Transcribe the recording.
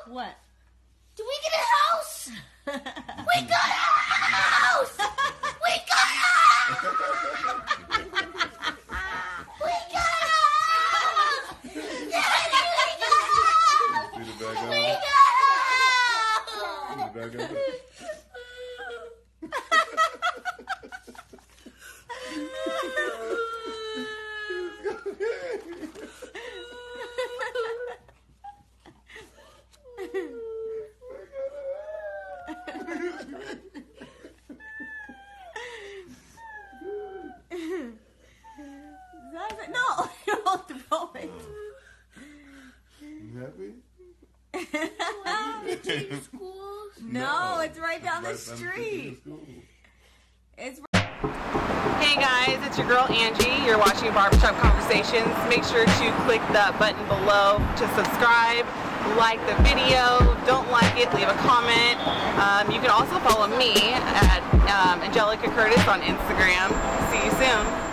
What? Did we get a house? We got a house! We got a house! We got a house! Daddy, we got a house! See the back of We it? got a house! See the back of it? No, don't throw it. You happy? No, it's right down the street. It's Hey guys, it's your girl Angie. You're watching Barbershop Conversations. Make sure to click that button below to subscribe, like the video. Don't like it, leave a comment. You can also follow me at Angelica Curtis on Instagram. See you soon.